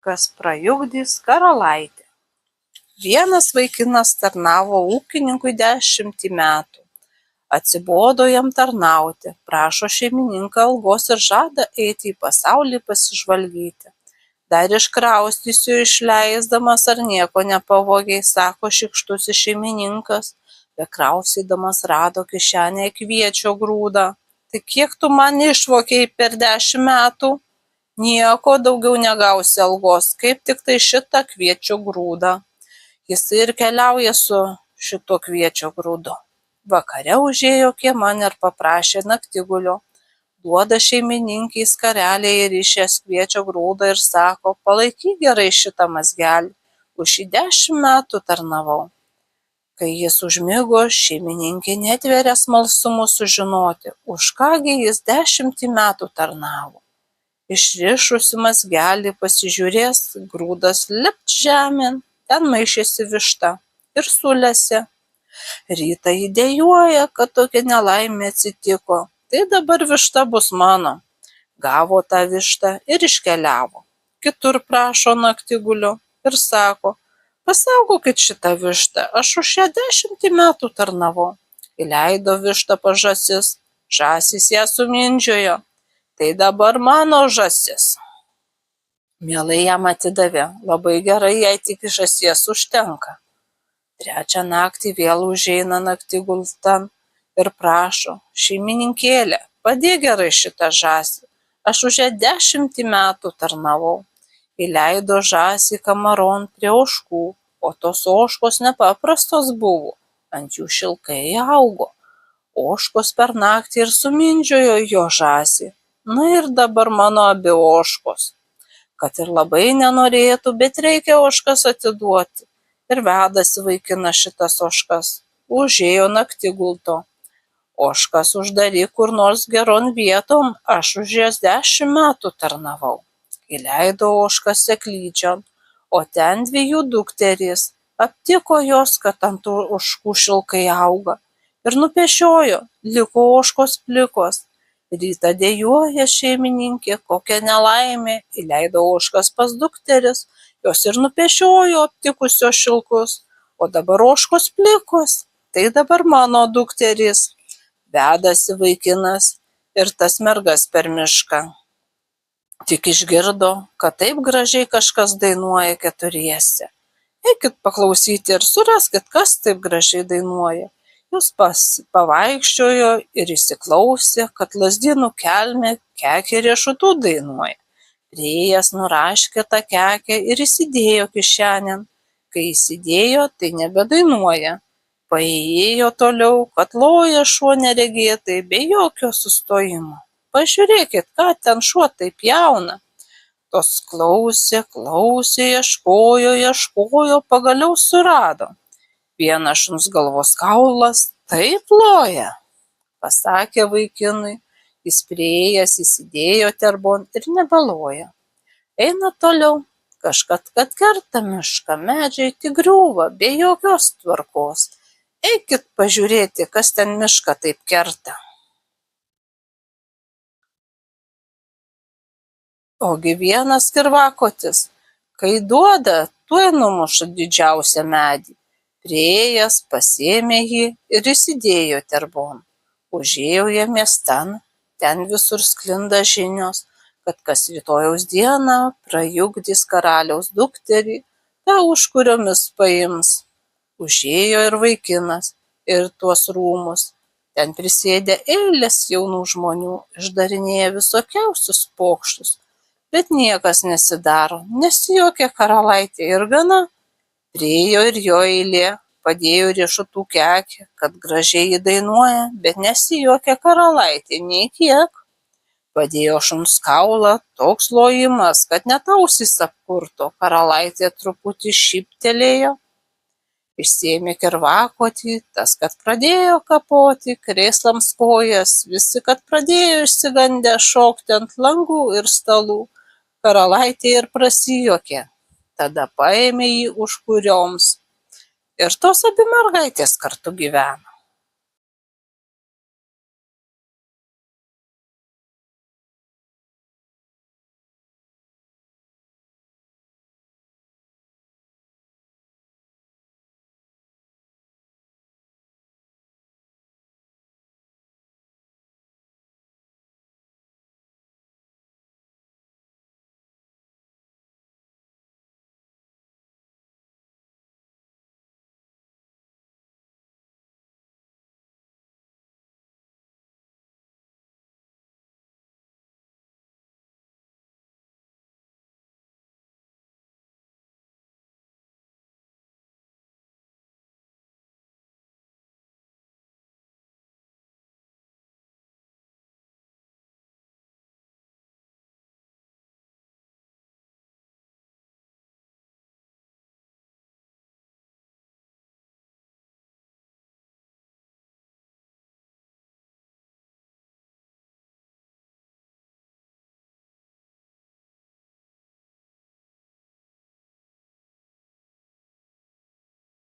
Kas prajuokdys karalaitę. Vienas vaikinas tarnavo ūkininkui 10 metų. Atsibodo jam tarnauti, prašo šeimininką algos ir žada eiti į pasaulį pasižvalgyti. Dar iškraustysiu išleisdamas, ar nieko nepavogei, sako šykštusis šeimininkas. Bekraustydamas rado kišenėje kviečio grūdą. Tai kiek tu man išvogei per 10 metų? Nieko, daugiau negausi algos, kaip tik tai šitą kviečio grūdą. Jis ir keliauja su šito kviečio grūdu. Vakare užėjo kieman ir paprašė naktigulio. Duoda šeimininkei skarelę ir išės kviečio grūdą ir sako, palaikyk gerai šitą mazgelį, už šį 10 metų tarnavau. Kai jis užmigo, šeimininkė netveria smalsumu sužinoti, už kągi jis 10 metų tarnavo. Išrišusi mazgelį pasižiūrės, grūdas lipt žemėn, ten maišėsi višta ir sulesė. Rytą ji dejuoja, kad tokia nelaimė atsitiko, tai dabar višta bus mano. Gavo tą vištą ir iškeliavo. Kitur prašo naktigulio ir sako, pasaugokit šitą vištą, aš už ją 10 metų tarnavau. Įleido vištą pas žąsis, žąsys ją sumindžiojo. Tai dabar mano žąsis. Mielai jam atidavė, labai gerai, jei tik žąsies užtenka. Trečią naktį vėl užeina naktigultan ir prašo, šeimininkėlė, padėk gerai šitą žąsį, aš už ją 10 metų tarnavau. Įleido žąsį kamaron prie ožkų, o tos ožkos nepaprastos buvo, ant jų šilkai augo. Ožkos per naktį ir sumindžiojo jo žąsį. Na ir dabar mano abi ožkos. Kad ir labai nenorėtų, bet reikia ožkas atiduoti. Ir vedasi vaikinas šitas ožkas. Užėjo naktigulto. Ožkas uždaryk kur nors geron vietom, aš už jas 10 metų tarnavau. Įleido ožkas seklyčion, o ten 2 dukterys. Aptiko jos, kad ant ožkų šilkai auga. Ir nupešiojo, liko ožkos plikos. Rytą dejuoja šeimininkė, kokia nelaimė, įleido ožkas pas dukteris, jos ir nupešiojo aptikusios šilkus, o dabar ožkos plikos, tai dabar mano dukterys. Vedasi vaikinas ir tas mergas per mišką. Tik išgirdo, kad taip gražiai kažkas dainuoja keturiese. Eikit paklausyti ir suraskit, kas taip gražiai dainuoja. Jūs pavaikščiojo ir įsiklausė, kad lazdynų kelmė kekė riešutų dainuoja. Priėjęs nuraškė tą kekę ir įsidėjo kišenėn. Kai įsidėjo, tai nebedainuoja. Paėjo toliau, kad loja šuo neregėtai, be jokio sustojimo. Pažiūrėkit, ką ten šuo taip jauna. Tos klausė, ieškojo, pagaliau surado. Vienas šuns galvos kaulas taip loja, pasakė vaikinui, jis priėjęs įsidėjo terbon ir nebeloja. Eina toliau, kažkad kad kerta mišką, medžiai tik griūva, be jokios tvarkos. Eikit pažiūrėti, kas ten mišką taip kerta. Ogi vienas kirvakotis, kai duoda, tuoj numuša didžiausią medį. Priėjęs pasėmė jį ir įsidėjo terbon. Užėjo jie miestan, ten visur sklinda žinios, kad kas rytojaus dieną prajuokdys karaliaus dukterį, tą už kuriomis paims. Užėjo ir vaikinas, ir tuos rūmus. Ten prisėdė eilės jaunų žmonių, išdarinėja visokiausius pokštus, bet niekas nesidaro, nesijuokia karalaitė ir gana. Priėjo ir jo eilė, padėjo riešutų kekę, kad gražiai jį dainuoja, bet nesijuokia karalaitė nei kiek. Padėjo šuns kaulą, toks lojimas, kad net ausys apkurto, karalaitė truputį šyptelėjo. Išsėmė kirvakotį, tas, kad pradėjo kapoti, krėslams kojas, visi, kad pradėjo išsigandę šokti ant langų ir stalų. Karalaitė ir prasijuokė. Tada paėmė jį už kurioms. Ir tos abi mergaitės kartu gyvena.